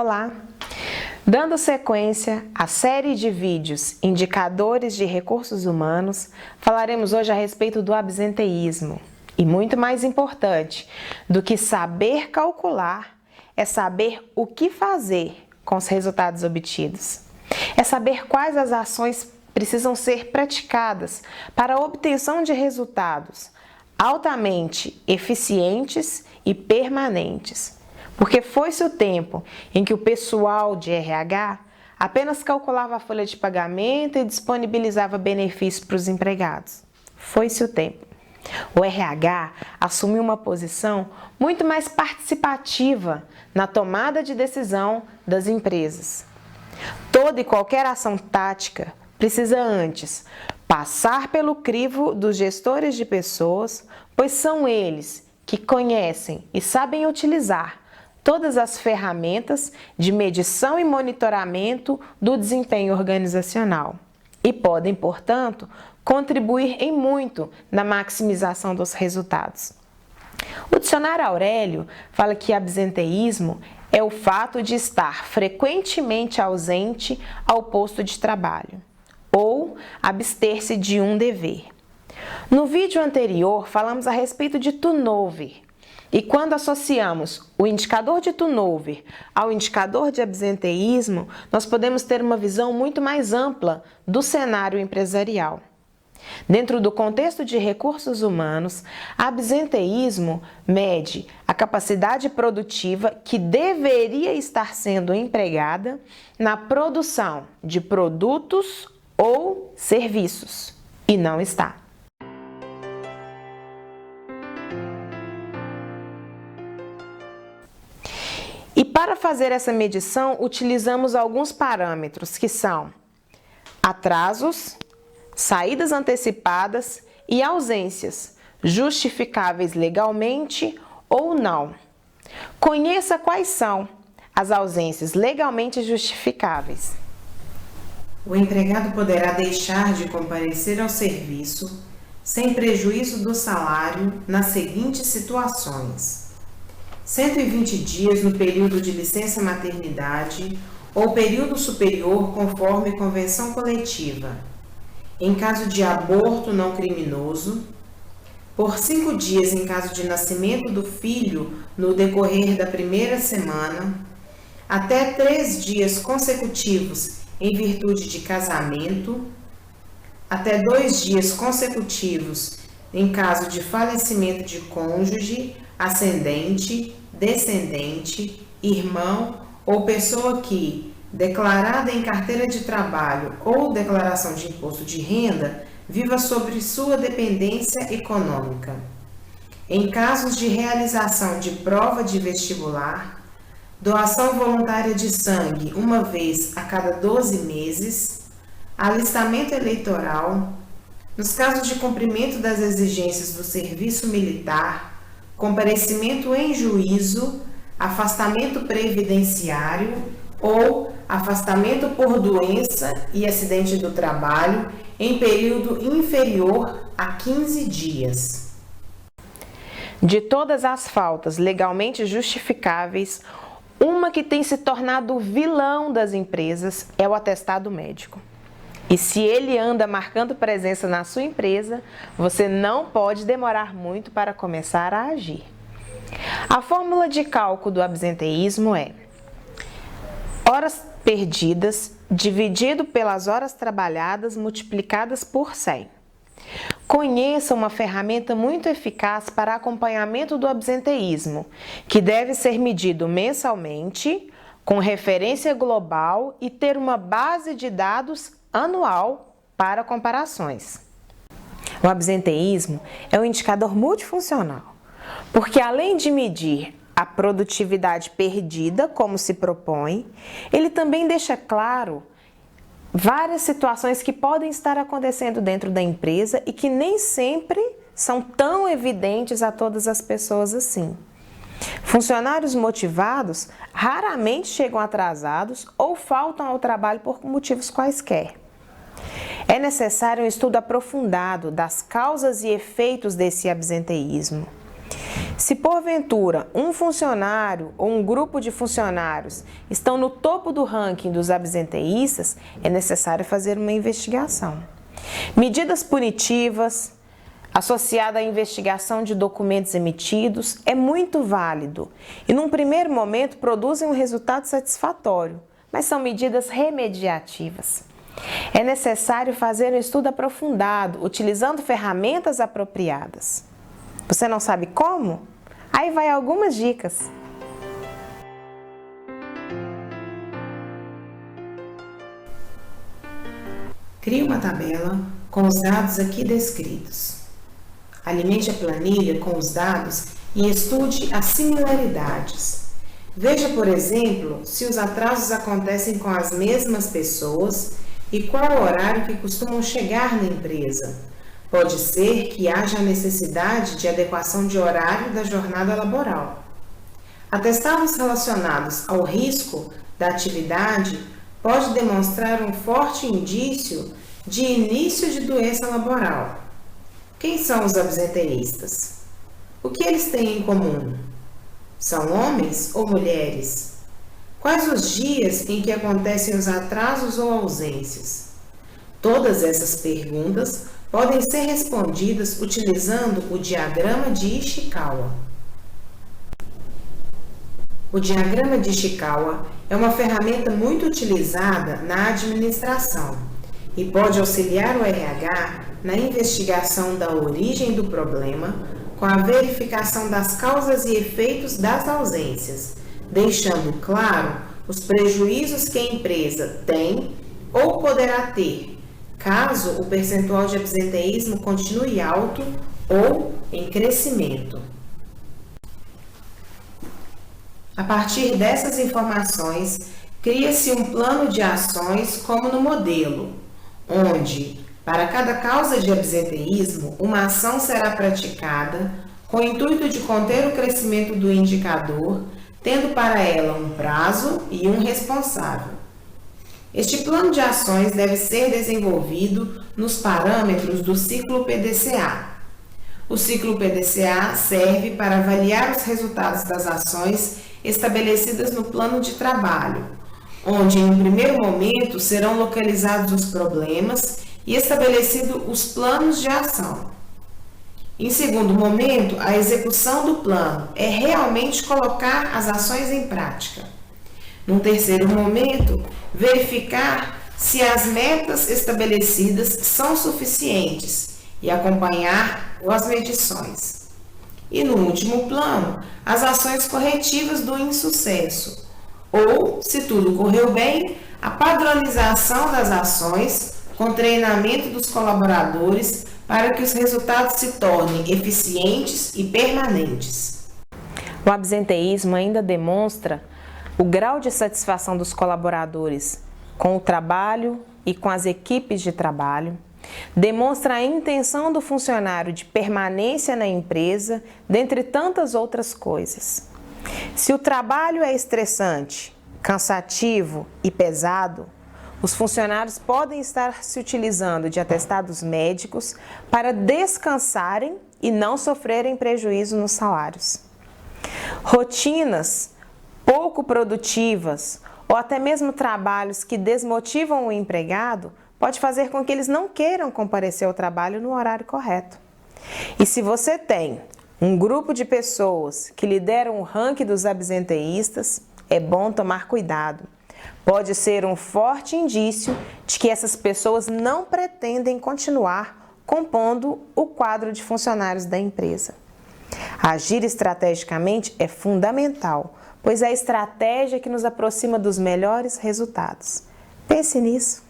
Olá! Dando sequência à série de vídeos Indicadores de Recursos Humanos, falaremos hoje a respeito do absenteísmo. E muito mais importante do que saber calcular, é saber o que fazer com os resultados obtidos. É saber quais as ações precisam ser praticadas para a obtenção de resultados altamente eficientes e permanentes. Porque foi-se o tempo em que o pessoal de RH apenas calculava a folha de pagamento e disponibilizava benefícios para os empregados. Foi-se o tempo. O RH assumiu uma posição muito mais participativa na tomada de decisão das empresas. Toda e qualquer ação tática precisa antes passar pelo crivo dos gestores de pessoas, pois são eles que conhecem e sabem utilizar todas as ferramentas de medição e monitoramento do desempenho organizacional e podem, portanto, contribuir em muito na maximização dos resultados. O dicionário Aurélio fala que absenteísmo é o fato de estar frequentemente ausente ao posto de trabalho ou abster-se de um dever. No vídeo anterior, falamos a respeito de turnover. E quando associamos o indicador de turnover ao indicador de absenteísmo, nós podemos ter uma visão muito mais ampla do cenário empresarial. Dentro do contexto de recursos humanos, absenteísmo mede a capacidade produtiva que deveria estar sendo empregada na produção de produtos ou serviços, e não está. E para fazer essa medição, utilizamos alguns parâmetros que são atrasos, saídas antecipadas e ausências, justificáveis legalmente ou não. Conheça quais são as ausências legalmente justificáveis. O empregado poderá deixar de comparecer ao serviço sem prejuízo do salário nas seguintes situações: 120 dias no período de licença maternidade ou período superior conforme convenção coletiva, em caso de aborto não criminoso, por 5 dias em caso de nascimento do filho no decorrer da primeira semana, até 3 dias consecutivos em virtude de casamento, até 2 dias consecutivos em caso de falecimento de cônjuge, ascendente, descendente, irmão ou pessoa que, declarada em carteira de trabalho ou declaração de imposto de renda, viva sobre sua dependência econômica. Em casos de realização de prova de vestibular, doação voluntária de sangue uma vez a cada 12 meses, alistamento eleitoral, nos casos de cumprimento das exigências do serviço militar, comparecimento em juízo, afastamento previdenciário ou afastamento por doença e acidente do trabalho em período inferior a 15 dias. De todas as faltas legalmente justificáveis, uma que tem se tornado o vilão das empresas é o atestado médico. E se ele anda marcando presença na sua empresa, você não pode demorar muito para começar a agir. A fórmula de cálculo do absenteísmo é horas perdidas dividido pelas horas trabalhadas multiplicadas por 100. Conheça uma ferramenta muito eficaz para acompanhamento do absenteísmo, que deve ser medido mensalmente, com referência global e ter uma base de dados anual para comparações. O absenteísmo é um indicador multifuncional, porque além de medir a produtividade perdida, como se propõe, ele também deixa claro várias situações que podem estar acontecendo dentro da empresa e que nem sempre são tão evidentes a todas as pessoas assim. Funcionários motivados raramente chegam atrasados ou faltam ao trabalho por motivos quaisquer. É necessário um estudo aprofundado das causas e efeitos desse absenteísmo. Se porventura um funcionário ou um grupo de funcionários estão no topo do ranking dos absenteístas, é necessário fazer uma investigação. Medidas punitivas associadas à investigação de documentos emitidos é muito válido e, num primeiro momento, produzem um resultado satisfatório, mas são medidas remediativas. É necessário fazer um estudo aprofundado, utilizando ferramentas apropriadas. Você não sabe como? Aí vai algumas dicas. Crie uma tabela com os dados aqui descritos. Alimente a planilha com os dados e estude as similaridades. Veja, por exemplo, se os atrasos acontecem com as mesmas pessoas e qual o horário que costumam chegar na empresa. Pode ser que haja necessidade de adequação de horário da jornada laboral. Atestados relacionados ao risco da atividade pode demonstrar um forte indício de início de doença laboral. Quem são os absenteístas? O que eles têm em comum? São homens ou mulheres? Quais os dias em que acontecem os atrasos ou ausências? Todas essas perguntas podem ser respondidas utilizando o diagrama de Ishikawa. O diagrama de Ishikawa é uma ferramenta muito utilizada na administração e pode auxiliar o RH na investigação da origem do problema com a verificação das causas e efeitos das ausências, deixando claro os prejuízos que a empresa tem ou poderá ter, caso o percentual de absenteísmo continue alto ou em crescimento. A partir dessas informações, cria-se um plano de ações como no modelo, onde, para cada causa de absenteísmo, uma ação será praticada com o intuito de conter o crescimento do indicador, tendo para ela um prazo e um responsável. Este plano de ações deve ser desenvolvido nos parâmetros do ciclo PDCA. O ciclo PDCA serve para avaliar os resultados das ações estabelecidas no plano de trabalho, onde em um primeiro momento serão localizados os problemas e estabelecidos os planos de ação. Em segundo momento, a execução do plano é realmente colocar as ações em prática. Num terceiro momento, verificar se as metas estabelecidas são suficientes e acompanhar as medições. E no último plano, as ações corretivas do insucesso, ou, se tudo correu bem, a padronização das ações com treinamento dos colaboradores para que os resultados se tornem eficientes e permanentes. O absenteísmo ainda demonstra o grau de satisfação dos colaboradores com o trabalho e com as equipes de trabalho, demonstra a intenção do funcionário de permanência na empresa, dentre tantas outras coisas. Se o trabalho é estressante, cansativo e pesado, os funcionários podem estar se utilizando de atestados médicos para descansarem e não sofrerem prejuízo nos salários. Rotinas pouco produtivas ou até mesmo trabalhos que desmotivam o empregado pode fazer com que eles não queiram comparecer ao trabalho no horário correto. E se você tem um grupo de pessoas que lideram o ranking dos absenteístas, é bom tomar cuidado. Pode ser um forte indício de que essas pessoas não pretendem continuar compondo o quadro de funcionários da empresa. Agir estrategicamente é fundamental, pois é a estratégia que nos aproxima dos melhores resultados. Pense nisso.